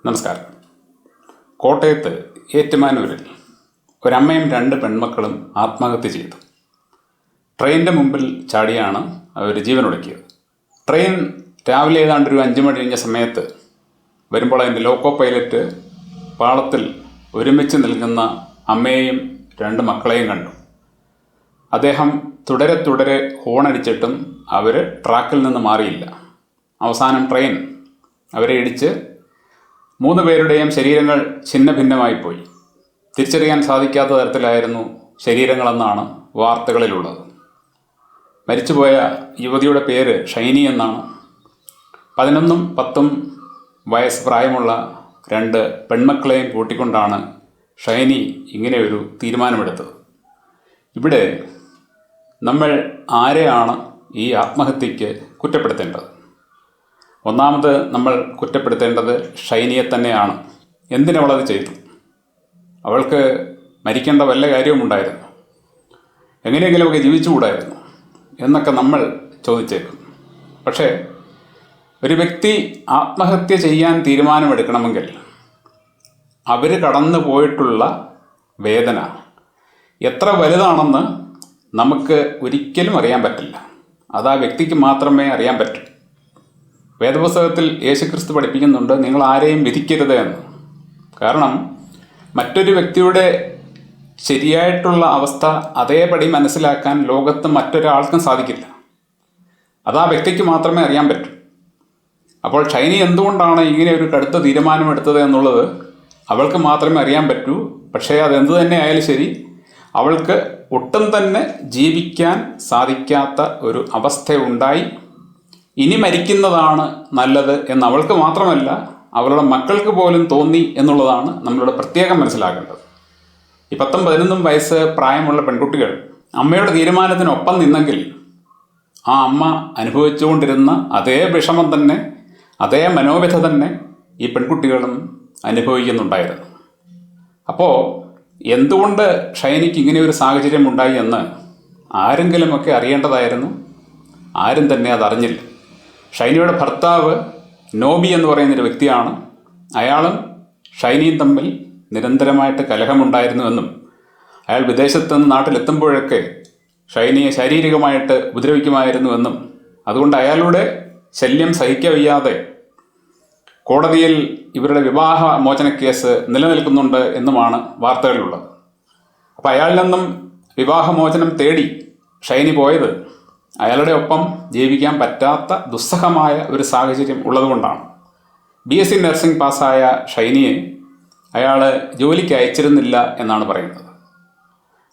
നമസ്കാരം. കോട്ടയത്ത് ഏറ്റുമാനൂരിൽ ഒരമ്മയും 2 പെൺമക്കളും ആത്മഹത്യ ചെയ്തു. ട്രെയിനിൻ്റെ മുമ്പിൽ ചാടിയാണ് അവർ ജീവനൊടുക്കിയത്. ട്രെയിൻ രാവിലെ ഏതാണ്ട് ഒരു 5 മണി കഴിഞ്ഞ സമയത്ത് വരുമ്പോൾ അതിൻ്റെ ലോക്കോ പൈലറ്റ് പാളത്തിൽ ഒരുമിച്ച് നിൽക്കുന്ന അമ്മയെയും 2 മക്കളെയും കണ്ടു. അദ്ദേഹം തുടരെ ഹോണടിച്ചിട്ടും അവർ ട്രാക്കിൽ നിന്ന് മാറിയില്ല. അവസാനം ട്രെയിൻ അവരെ ഇടിച്ച് 3 പേരുടെയും ശരീരങ്ങൾ ഛിന്നഭിന്നമായിപ്പോയി. തിരിച്ചറിയാൻ സാധിക്കാത്ത തരത്തിലായിരുന്നു ശരീരങ്ങളെന്നാണ് വാർത്തകളിലുള്ളത്. മരിച്ചുപോയ യുവതിയുടെ പേര് ഷൈനി എന്നാണ്. 11ഉം 10ഉം വയസ്സ് പ്രായമുള്ള 2 പെൺമക്കളെയും കൂട്ടിക്കൊണ്ടാണ് ഷൈനി ഇങ്ങനെ ഒരു തീരുമാനമെടുത്തത്. ഇവിടെ നമ്മൾ ആരെയാണ് ഈ ആത്മഹത്യക്ക് കുറ്റപ്പെടുത്തേണ്ടത്? ഒന്നാമത് നമ്മൾ കുറ്റപ്പെടുത്തേണ്ടത് ഷൈനിയെ തന്നെയാണ്. എന്തിനവളത് ചെയ്തു? അവൾക്ക് മരിക്കേണ്ട വല്ല കാര്യവുമുണ്ടായിരുന്നു? എങ്ങനെയെങ്കിലുമൊക്കെ ജീവിച്ചുകൂടായിരുന്നു എന്നൊക്കെ നമ്മൾ ചോദിച്ചേക്കും. പക്ഷേ ഒരു വ്യക്തി ആത്മഹത്യ ചെയ്യാൻ തീരുമാനമെടുക്കണമെങ്കിൽ അവർ കടന്നു പോയിട്ടുള്ള വേദന എത്ര വലുതാണെന്ന് നമുക്ക് ഒരിക്കലും അറിയാൻ പറ്റില്ല. അത് ആ വ്യക്തിക്ക് മാത്രമേ അറിയാൻ പറ്റൂ. വേദപുസ്തകത്തിൽ യേശുക്രിസ്തു പഠിപ്പിക്കുന്നുണ്ട്, നിങ്ങൾ ആരെയും വിധിക്കരുത് എന്ന്. കാരണം മറ്റൊരു വ്യക്തിയുടെ ശരിയായിട്ടുള്ള അവസ്ഥ അതേപടി മനസ്സിലാക്കാൻ ലോകത്ത് മറ്റൊരാൾക്കും സാധിക്കില്ല. അത് ആ വ്യക്തിക്ക് മാത്രമേ അറിയാൻ പറ്റൂ. അപ്പോൾ ഷൈനി എന്തുകൊണ്ടാണ് ഇങ്ങനെ ഒരു കടുത്ത തീരുമാനമെടുത്തത് എന്നുള്ളത് അവൾക്ക് മാത്രമേ അറിയാൻ പറ്റൂ. പക്ഷേ അതെന്തു തന്നെ ആയാലും ശരി, അവൾക്ക് ഒട്ടും തന്നെ ജീവിക്കാൻ സാധിക്കാത്ത ഒരു അവസ്ഥയുണ്ടായി. ഇനി മരിക്കുന്നതാണ് നല്ലത് എന്ന് അവൾക്ക് മാത്രമല്ല അവളുടെ മക്കൾക്ക് പോലും തോന്നി എന്നുള്ളതാണ് നമ്മളിവിടെ പ്രത്യേകം മനസ്സിലാക്കേണ്ടത്. ഈ 10ഉം 11ഉം വയസ്സ് പ്രായമുള്ള പെൺകുട്ടികൾ അമ്മയുടെ തീരുമാനത്തിനൊപ്പം നിന്നെങ്കിൽ ആ അമ്മ അനുഭവിച്ചുകൊണ്ടിരുന്ന അതേ വിഷമം തന്നെ, അതേ മനോവ്യഥ തന്നെ ഈ പെൺകുട്ടികളും അനുഭവിക്കുന്നുണ്ടായിരുന്നു. അപ്പോൾ എന്തുകൊണ്ട് ഷൈനിക്ക് ഇങ്ങനെ ഒരു സാഹചര്യം ഉണ്ടായി എന്ന് ആരെങ്കിലുമൊക്കെ അറിയേണ്ടതായിരുന്നു. ആരും തന്നെ അതറിഞ്ഞില്ല. ഷൈനിയുടെ ഭർത്താവ് നോബി എന്ന് പറയുന്നൊരു വ്യക്തിയാണ്. അയാളും ഷൈനിയും തമ്മിൽ നിരന്തരമായിട്ട് കലഹമുണ്ടായിരുന്നുവെന്നും അയാൾ വിദേശത്ത് നിന്ന് നാട്ടിലെത്തുമ്പോഴൊക്കെ ഷൈനിയെ ശാരീരികമായിട്ട് ഉപദ്രവിക്കുമായിരുന്നുവെന്നും അതുകൊണ്ട് അയാളുടെ ശല്യം സഹിക്കവയ്യാതെ കോടതിയിൽ ഇവരുടെ വിവാഹ മോചന കേസ് നിലനിൽക്കുന്നുണ്ട് എന്നുമാണ് വാർത്തകളിലുള്ളത്. അപ്പോൾ അയാളിൽ നിന്നും വിവാഹമോചനം തേടി ഷൈനി പോയത് അയാളുടെ ഒപ്പം ജീവിക്കാൻ പറ്റാത്ത ദുസ്സഹമായ ഒരു സാഹചര്യം ഉള്ളതുകൊണ്ടാണ്. BSc നഴ്സിംഗ് പാസ്സായ ഷൈനിയെ അയാൾ ജോലിക്ക് അയച്ചിരുന്നില്ല എന്നാണ് പറയുന്നത്.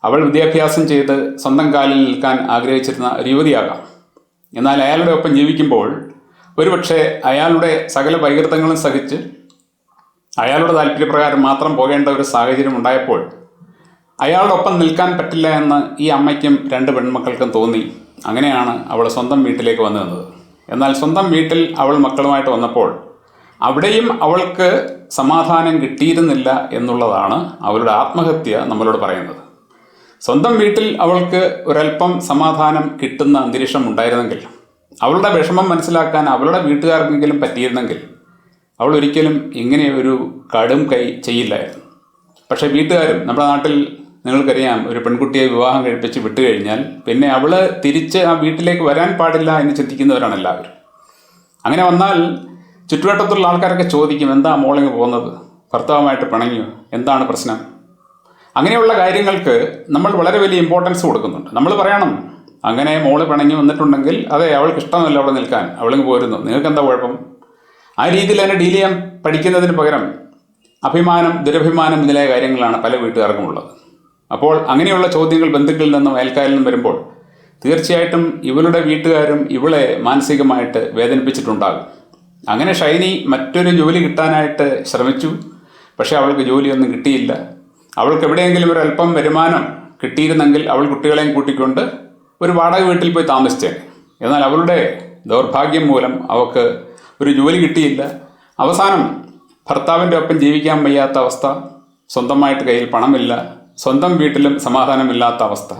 അവൾ വിദ്യാഭ്യാസം ചെയ്ത് സ്വന്തം കാലിൽ നിൽക്കാൻ ആഗ്രഹിച്ചിരുന്ന ഒരു യുവതിയാകാം. എന്നാൽ അയാളുടെ ഒപ്പം ജീവിക്കുമ്പോൾ ഒരുപക്ഷെ അയാളുടെ സകല വൈകൃതങ്ങളും സഹിച്ച് അയാളുടെ താല്പര്യപ്രകാരം മാത്രം പോകേണ്ട ഒരു സാഹചര്യം ഉണ്ടായപ്പോൾ അയാളുടെ ഒപ്പം നിൽക്കാൻ പറ്റില്ല എന്ന് ഈ അമ്മയ്ക്കും 2 പെൺമക്കൾക്കും തോന്നി. അങ്ങനെയാണ് അവൾ സ്വന്തം വീട്ടിലേക്ക് വന്നു നിന്നത്. എന്നാൽ സ്വന്തം വീട്ടിൽ അവൾ മക്കളുമായിട്ട് വന്നപ്പോൾ അവിടെയും അവൾക്ക് സമാധാനം കിട്ടിയിരുന്നില്ല എന്നുള്ളതാണ് അവളുടെ ആത്മഹത്യ നമ്മളോട് പറയുന്നത്. സ്വന്തം വീട്ടിൽ അവൾക്ക് ഒരല്പം സമാധാനം കിട്ടുന്ന അന്തരീക്ഷം ഉണ്ടായിരുന്നെങ്കിൽ, അവളുടെ വിഷമം മനസ്സിലാക്കാൻ അവളുടെ വീട്ടുകാർക്കെങ്കിലും പറ്റിയിരുന്നെങ്കിൽ അവൾ ഒരിക്കലും ഇങ്ങനെ ഒരു കടും കൈ ചെയ്യില്ലായിരുന്നു. പക്ഷേ വീട്ടുകാരും, നമ്മുടെ നാട്ടിൽ നിങ്ങൾക്കറിയാം, ഒരു പെൺകുട്ടിയെ വിവാഹം കഴിപ്പിച്ച് വിട്ടു കഴിഞ്ഞാൽ പിന്നെ അവൾ തിരിച്ച് ആ വീട്ടിലേക്ക് വരാൻ പാടില്ല എന്ന് ചിന്തിക്കുന്നവരാണ് എല്ലാവരും. അങ്ങനെ വന്നാൽ ചുറ്റുവട്ടത്തുള്ള ആൾക്കാരൊക്കെ ചോദിക്കും, എന്താ മോളിങ് പോകുന്നത്, ഭർത്താവുമായിട്ട് പിണങ്ങിയോ, എന്താണ് പ്രശ്നം? അങ്ങനെയുള്ള കാര്യങ്ങൾക്ക് നമ്മൾ വളരെ വലിയ ഇമ്പോർട്ടൻസ് കൊടുക്കുന്നുണ്ട്. നമ്മൾ പറയണം, അങ്ങനെ മോള് പിണങ്ങി വന്നിട്ടുണ്ടെങ്കിൽ അതെ അവൾക്ക് ഇഷ്ടമല്ല അവിടെ നിൽക്കാൻ, അവളിങ്ങ് പോരുന്നു, നിങ്ങൾക്ക് എന്താ കുഴപ്പം? ആ രീതിയിൽ തന്നെ ഡീൽ ചെയ്യാൻ പഠിക്കുന്നതിന് പകരം അഭിമാനം, ദുരഭിമാനം മുതലായ കാര്യങ്ങളാണ് പല വീട്ടുകാർക്കും ഉള്ളത്. അപ്പോൾ അങ്ങനെയുള്ള ചോദ്യങ്ങൾ ബന്ധുക്കളിൽ നിന്നും അയൽക്കാരിൽ നിന്നും വരുമ്പോൾ തീർച്ചയായിട്ടും ഇവളുടെ വീട്ടുകാരും ഇവളെ മാനസികമായിട്ട് വേദനിപ്പിച്ചിട്ടുണ്ടാകും. അങ്ങനെ ഷൈനി മറ്റൊരു ജോലി കിട്ടാനായിട്ട് ശ്രമിച്ചു. പക്ഷേ അവൾക്ക് ജോലിയൊന്നും കിട്ടിയില്ല. അവൾക്ക് എവിടെയെങ്കിലും ഒരു അല്പം വരുമാനം കിട്ടിയിരുന്നെങ്കിൽ അവൾ കുട്ടികളെയും കൂട്ടിക്കൊണ്ട് ഒരു വാടക വീട്ടിൽ പോയി താമസിച്ചേ. എന്നാൽ അവളുടെ ദൗർഭാഗ്യം മൂലം അവൾക്ക് ഒരു ജോലി കിട്ടിയില്ല. അവസാനം ഭർത്താവിൻ്റെ ഒപ്പം ജീവിക്കാൻ വയ്യാത്ത അവസ്ഥ, സ്വന്തമായിട്ട് കയ്യിൽ പണമില്ല, സ്വന്തം വീട്ടിലും സമാധാനമില്ലാത്ത അവസ്ഥ.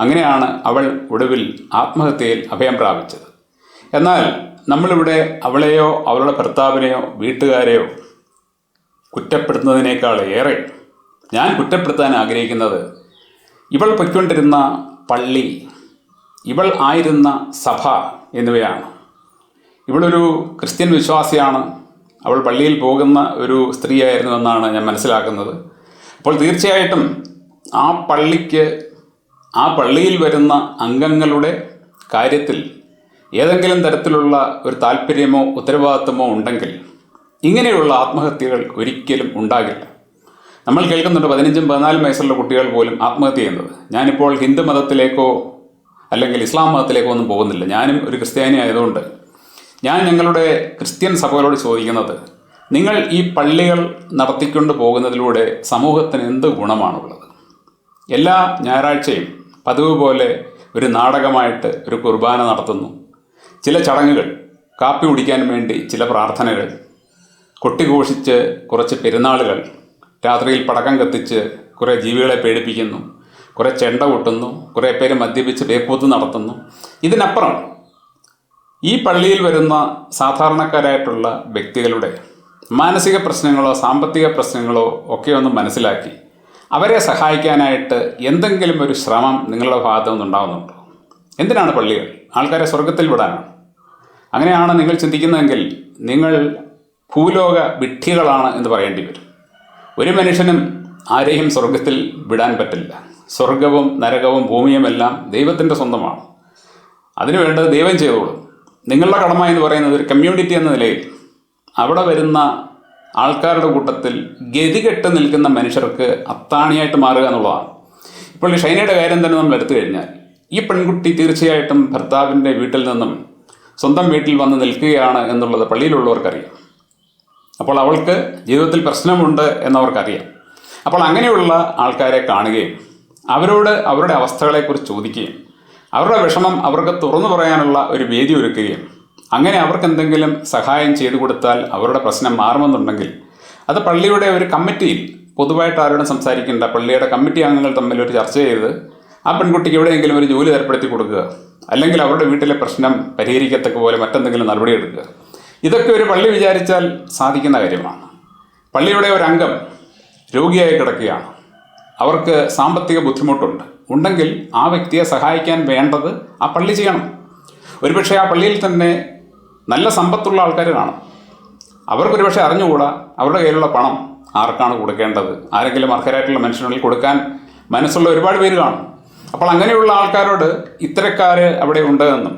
അങ്ങനെയാണ് അവൾ ഒടുവിൽ ആത്മഹത്യയിൽ അഭയം പ്രാപിച്ചത്. എന്നാൽ നമ്മളിവിടെ അവളെയോ അവളുടെ ഭർത്താവിനെയോ വീട്ടുകാരെയോ കുറ്റപ്പെടുത്തുന്നതിനേക്കാൾ ഏറെ ഞാൻ കുറ്റപ്പെടുത്താൻ ആഗ്രഹിക്കുന്നത് ഇവൾ പൊയ്ക്കൊണ്ടിരുന്ന പള്ളി, ഇവൾ ആയിരുന്ന സഭ എന്നിവയാണ്. ഇവളൊരു ക്രിസ്ത്യൻ വിശ്വാസിയാണ്. അവൾ പള്ളിയിൽ പോകുന്ന ഒരു സ്ത്രീയായിരുന്നു എന്നാണ് ഞാൻ മനസ്സിലാക്കുന്നത്. അപ്പോൾ തീർച്ചയായിട്ടും ആ പള്ളിക്ക്, ആ പള്ളിയിൽ വരുന്ന അംഗങ്ങളുടെ കാര്യത്തിൽ ഏതെങ്കിലും തരത്തിലുള്ള ഒരു താല്പര്യമോ ഉത്തരവാദിത്വമോ ഉണ്ടെങ്കിൽ ഇങ്ങനെയുള്ള ആത്മഹത്യകൾ ഒരിക്കലും ഉണ്ടാകില്ല. നമ്മൾ കേൾക്കുന്നുണ്ട് 15-14 വയസ്സുള്ള കുട്ടികൾ പോലും ആത്മഹത്യ ചെയ്യുന്നത്. ഞാനിപ്പോൾ ഹിന്ദു മതത്തിലേക്കോ അല്ലെങ്കിൽ ഇസ്ലാം മതത്തിലേക്കോ ഒന്നും പോകുന്നില്ല. ഞാനും ഒരു ക്രിസ്ത്യാനി ആയതുകൊണ്ട് ഞാൻ ഞങ്ങളുടെ ക്രിസ്ത്യൻ സഭകളോട് ചോദിക്കുന്നത്, നിങ്ങൾ ഈ പള്ളികൾ നടത്തിക്കൊണ്ട് പോകുന്നതിലൂടെ സമൂഹത്തിന് എന്ത് ഗുണമാണുള്ളത്? എല്ലാ ഞായറാഴ്ചയും പതിവ് പോലെ ഒരു നാടകമായിട്ട് ഒരു കുർബാന നടത്തുന്നു, ചില ചടങ്ങുകൾ, കാപ്പി കുടിക്കാൻ വേണ്ടി ചില പ്രാർത്ഥനകൾ, കൊട്ടിഘോഷിച്ച് കുറച്ച് പെരുന്നാളുകൾ, രാത്രിയിൽ പടക്കം കത്തിച്ച് കുറേ ജീവികളെ പേടിപ്പിക്കുന്നു, കുറേ ചെണ്ട കൊട്ടുന്നു, കുറേ പേര് മദ്യപിച്ച് ബേക്കൂത്ത് നടത്തുന്നു. ഇതിനപ്പുറം ഈ പള്ളിയിൽ വരുന്ന സാധാരണക്കാരായിട്ടുള്ള വ്യക്തികളുടെ മാനസിക പ്രശ്നങ്ങളോ സാമ്പത്തിക പ്രശ്നങ്ങളോ ഒക്കെ ഒന്ന് മനസ്സിലാക്കി അവരെ സഹായിക്കാനായിട്ട് എന്തെങ്കിലും ഒരു ശ്രമം നിങ്ങളുടെ ഭാഗത്തു നിന്നുണ്ടാകുന്നുണ്ടോ? എന്തിനാണ് പള്ളികൾ? ആൾക്കാരെ സ്വർഗത്തിൽ വിടാനാണ്. അങ്ങനെയാണ് നിങ്ങൾ ചിന്തിക്കുന്നതെങ്കിൽ നിങ്ങൾ ഭൂലോക വിഡ്ഢികളാണ് എന്ന് പറയേണ്ടി വരും. ഒരു മനുഷ്യനും ആരെയും സ്വർഗത്തിൽ വിടാൻ പറ്റില്ല. സ്വർഗവും നരകവും ഭൂമിയുമെല്ലാം ദൈവത്തിൻ്റെ സ്വന്തമാണ്. അതിനു വേണ്ടത് ദൈവം ചെയ്തോളും. നിങ്ങളുടെ കടമ എന്ന് പറയുന്നത് ഒരു കമ്മ്യൂണിറ്റി എന്ന നിലയിൽ അവിടെ വരുന്ന ആൾക്കാരുടെ കൂട്ടത്തിൽ ഗതികെട്ട് നിൽക്കുന്ന മനുഷ്യർക്ക് അത്താണിയായിട്ട് മാറുക എന്നുള്ളതാണ്. ഇപ്പോൾ ഈ ഷൈനയുടെ കാര്യം തന്നെ നമ്മൾ എടുത്തു കഴിഞ്ഞാൽ, ഈ പെൺകുട്ടി തീർച്ചയായിട്ടും ഭർത്താവിൻ്റെ വീട്ടിൽ നിന്നും സ്വന്തം വീട്ടിൽ വന്ന് നിൽക്കുകയാണ് എന്നുള്ളത് പള്ളിയിലുള്ളവർക്കറിയാം. അപ്പോൾ അവൾക്ക് ജീവിതത്തിൽ പ്രശ്നമുണ്ട് എന്നവർക്കറിയാം. അപ്പോൾ അങ്ങനെയുള്ള ആൾക്കാരെ കാണുകയും അവരോട് അവരുടെ അവസ്ഥകളെക്കുറിച്ച് ചോദിക്കുകയും അവരുടെ വിഷമം അവർക്ക് തുറന്നു പറയാനുള്ള ഒരു വേദി ഒരുക്കുകയും അങ്ങനെ അവർക്ക് എന്തെങ്കിലും സഹായം ചെയ്തു കൊടുത്താൽ അവരുടെ പ്രശ്നം മാറുമെന്നുണ്ടെങ്കിൽ അത് പള്ളിയുടെ ഒരു കമ്മിറ്റിയിൽ പൊതുവായിട്ട് ആരോടും സംസാരിക്കേണ്ട, പള്ളിയുടെ കമ്മിറ്റി അംഗങ്ങൾ തമ്മിൽ ഒരു ചർച്ച ചെയ്ത് ആ പെൺകുട്ടിക്ക് എവിടെയെങ്കിലും ഒരു ജോലി ഏർപ്പെടുത്തി കൊടുക്കുക, അല്ലെങ്കിൽ അവരുടെ വീട്ടിലെ പ്രശ്നം പരിഹരിക്കത്തക്ക പോലെ മറ്റെന്തെങ്കിലും നടപടിയെടുക്കുക. ഇതൊക്കെ ഒരു പള്ളി വിചാരിച്ചാൽ സാധിക്കുന്ന കാര്യമാണ്. പള്ളിയുടെ ഒരു അംഗം രോഗിയായി കിടക്കുകയാണ്, അവർക്ക് സാമ്പത്തിക ബുദ്ധിമുട്ടുണ്ട് ഉണ്ടെങ്കിൽ ആ വ്യക്തിയെ സഹായിക്കാൻ വേണ്ടത് ആ പള്ളി ചെയ്യണം. ഒരുപക്ഷെ ആ പള്ളിയിൽ തന്നെ നല്ല സമ്പത്തുള്ള ആൾക്കാർ കാണും. അവർക്കൊരു പക്ഷേ അറിഞ്ഞുകൂടാ അവരുടെ കയ്യിലുള്ള പണം ആർക്കാണ് കൊടുക്കേണ്ടത്. ആരെങ്കിലും അർഹരായിട്ടുള്ള മനുഷ്യനുള്ളിൽ കൊടുക്കാൻ മനസ്സുള്ള ഒരുപാട് പേര് കാണും. അപ്പോൾ അങ്ങനെയുള്ള ആൾക്കാരോട് ഇത്തരക്കാർ അവിടെ ഉണ്ടെന്നും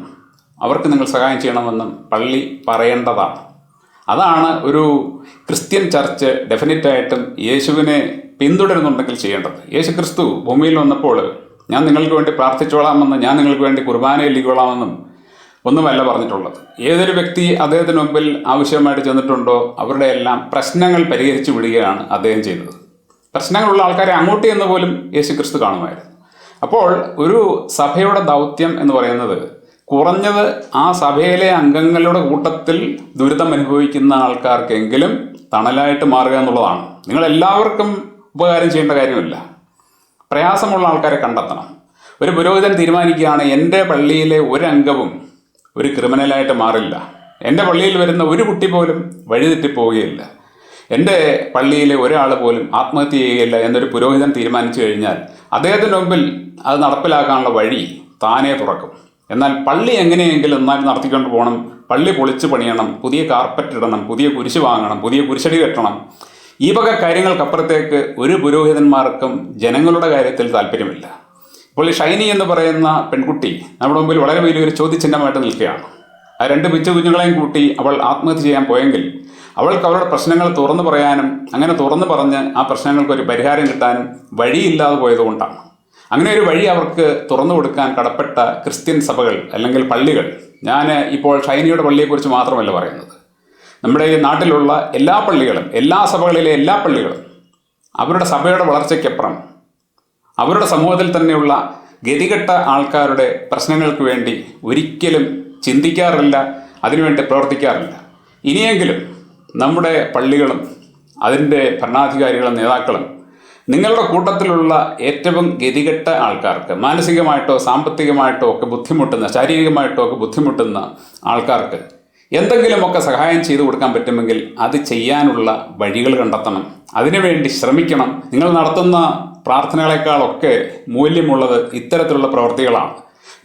അവർക്ക് നിങ്ങൾ സഹായം ചെയ്യണമെന്നും പള്ളി പറയേണ്ടതാണ്. അതാണ് ഒരു ക്രിസ്ത്യൻ ചർച്ച് ഡെഫിനറ്റായിട്ടും യേശുവിനെ പിന്തുടരുന്നുണ്ടെങ്കിൽ ചെയ്യേണ്ടത്. യേശു ക്രിസ്തു ഭൂമിയിൽ വന്നപ്പോൾ ഞാൻ നിങ്ങൾക്ക് വേണ്ടി പ്രാർത്ഥിച്ചോളാമെന്ന്, ഞാൻ നിങ്ങൾക്ക് വേണ്ടി കുർബാനയില്ലിക്കൊള്ളാമെന്നും ഒന്നുമല്ല പറഞ്ഞിട്ടുള്ളത്. ഏതൊരു വ്യക്തി അദ്ദേഹത്തിന് മുമ്പിൽ ആവശ്യമായിട്ട് ചെന്നിട്ടുണ്ടോ അവരുടെ എല്ലാം പ്രശ്നങ്ങൾ പരിഹരിച്ചു വിടുകയാണ് അദ്ദേഹം ചെയ്തത്. പ്രശ്നങ്ങളുള്ള ആൾക്കാരെ അങ്ങോട്ട് എന്ന് പോലും യേശു ക്രിസ്തു കാണുമായിരുന്നു. അപ്പോൾ ഒരു സഭയുടെ ദൗത്യം എന്ന് പറയുന്നത് കുറഞ്ഞത് ആ സഭയിലെ അംഗങ്ങളുടെ കൂട്ടത്തിൽ ദുരിതം അനുഭവിക്കുന്ന ആൾക്കാർക്കെങ്കിലും തണലായിട്ട് മാറുക എന്നുള്ളതാണ്. നിങ്ങളെല്ലാവർക്കും ഉപകാരം ചെയ്യേണ്ട കാര്യമില്ല. പ്രയാസമുള്ള ആൾക്കാരെ കണ്ടെത്തണം. ഒരു പുരോഹിതൻ തീരുമാനിക്കുകയാണ്, എൻ്റെ പള്ളിയിലെ ഒരംഗവും ഒരു ക്രിമിനലായിട്ട് മാറില്ല, എൻ്റെ പള്ളിയിൽ വരുന്ന ഒരു കുട്ടി പോലും വഴിതെറ്റിപ്പോവുകയില്ല, എൻ്റെ പള്ളിയിലെ ഒരാൾ പോലും ആത്മഹത്യ ചെയ്യുകയില്ല എന്നൊരു പുരോഹിതൻ തീരുമാനിച്ചു കഴിഞ്ഞാൽ അദ്ദേഹത്തിന് മുമ്പിൽ അത് നടപ്പിലാക്കാനുള്ള വഴി താനേ തുറക്കും. എന്നാൽ പള്ളി എങ്ങനെയെങ്കിലും എന്നാലും നടത്തിക്കൊണ്ട് പോകണം, പള്ളി പൊളിച്ച് പണിയണം, പുതിയ കാർപ്പറ്റ് ഇടണം, പുതിയ കുരിശ് വാങ്ങണം, പുതിയ കുരിശടി കെട്ടണം, ഈ വക കാര്യങ്ങൾക്കപ്പുറത്തേക്ക് ഒരു പുരോഹിതന്മാർക്കും ജനങ്ങളുടെ കാര്യത്തിൽ താല്പര്യമില്ല. ഇപ്പോൾ ഈ ഷൈനി എന്ന് പറയുന്ന പെൺകുട്ടി നമ്മുടെ മുമ്പിൽ വളരെ വലിയൊരു ചോദ്യചിഹ്നമായിട്ട് നിൽക്കുകയാണ്. ആ 2 പിച്ചു കുഞ്ഞുങ്ങളെയും കൂട്ടി അവൾ ആത്മഹത്യ ചെയ്യാൻ പോയെങ്കിൽ അവൾക്ക് അവരുടെ പ്രശ്നങ്ങൾ തുറന്നു പറയാനും അങ്ങനെ തുറന്നു പറഞ്ഞ് ആ പ്രശ്നങ്ങൾക്കൊരു പരിഹാരം കിട്ടാനും വഴിയില്ലാതെ പോയതുകൊണ്ടാണ്. അങ്ങനെ ഒരു വഴി അവർക്ക് തുറന്നു കൊടുക്കാൻ കടപ്പെട്ട ക്രിസ്ത്യൻ സഭകൾ അല്ലെങ്കിൽ പള്ളികൾ, ഞാൻ ഇപ്പോൾ ഷൈനിയുടെ പള്ളിയെക്കുറിച്ച് മാത്രമല്ല പറയുന്നത്, നമ്മുടെ ഈ നാട്ടിലുള്ള എല്ലാ പള്ളികളും, എല്ലാ സഭകളിലെ എല്ലാ പള്ളികളും അവരുടെ സഭയുടെ വളർച്ചയ്ക്കപ്പുറം അവരുടെ സമൂഹത്തിൽ തന്നെയുള്ള ഗതികെട്ട ആൾക്കാരുടെ പ്രശ്നങ്ങൾക്ക് വേണ്ടി ഒരിക്കലും ചിന്തിക്കാറില്ല, അതിനുവേണ്ടി പ്രവർത്തിക്കാറില്ല. ഇനിയെങ്കിലും നമ്മുടെ പള്ളികളും അതിൻ്റെ ഭരണാധികാരികളും നേതാക്കളും നിങ്ങളുടെ കൂട്ടത്തിലുള്ള ഏറ്റവും ഗതികെട്ട ആൾക്കാർക്ക്, മാനസികമായിട്ടോ സാമ്പത്തികമായിട്ടോ ഒക്കെ ബുദ്ധിമുട്ടുന്ന, ശാരീരികമായിട്ടോ ഒക്കെ ബുദ്ധിമുട്ടുന്ന ആൾക്കാർക്ക് എന്തെങ്കിലുമൊക്കെ സഹായം ചെയ്തു കൊടുക്കാൻ പറ്റുമെങ്കിൽ അത് ചെയ്യാനുള്ള വഴികൾ കണ്ടെത്തണം. അതിനുവേണ്ടി ശ്രമിക്കണം. നിങ്ങൾ നടത്തുന്ന പ്രാർത്ഥനകളെക്കാളൊക്കെ മൂല്യമുള്ളത് ഇത്തരത്തിലുള്ള പ്രവൃത്തികളാണ്.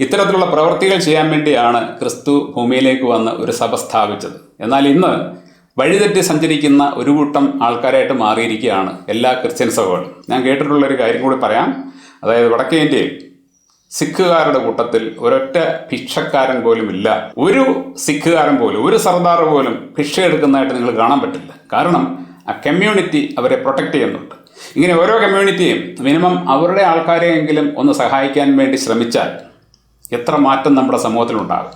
ഇത്തരത്തിലുള്ള പ്രവൃത്തികൾ ചെയ്യാൻ വേണ്ടിയാണ് ക്രിസ്തു ഭൂമിയിലേക്ക് വന്ന് ഒരു സഭ സ്ഥാപിച്ചത്. എന്നാൽ ഇന്ന് വഴിതെറ്റി സഞ്ചരിക്കുന്ന ഒരു കൂട്ടം ആൾക്കാരായിട്ട് മാറിയിരിക്കുകയാണ് എല്ലാ ക്രിസ്ത്യൻ സഭകളും. ഞാൻ കേട്ടിട്ടുള്ളൊരു കാര്യം കൂടി പറയാം. അതായത് വടക്കേ ഇന്ത്യയിൽ സിഖുകാരുടെ കൂട്ടത്തിൽ ഒരൊറ്റ ഭിക്ഷക്കാരൻ പോലും ഇല്ല. ഒരു സിഖുകാരൻ പോലും, ഒരു സർദാർ പോലും ഭിക്ഷ എടുക്കുന്നതായിട്ട് നിങ്ങൾ കാണാൻ പറ്റില്ല. കാരണം ആ കമ്മ്യൂണിറ്റി അവരെ പ്രൊട്ടക്റ്റ് ചെയ്യുന്നുണ്ട്. ഇങ്ങനെ ഓരോ കമ്മ്യൂണിറ്റിയും മിനിമം അവരുടെ ആൾക്കാരെയെങ്കിലും ഒന്ന് സഹായിക്കാൻ വേണ്ടി ശ്രമിച്ചാൽ എത്ര മാറ്റം നമ്മുടെ സമൂഹത്തിലുണ്ടാകും.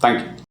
Thank you.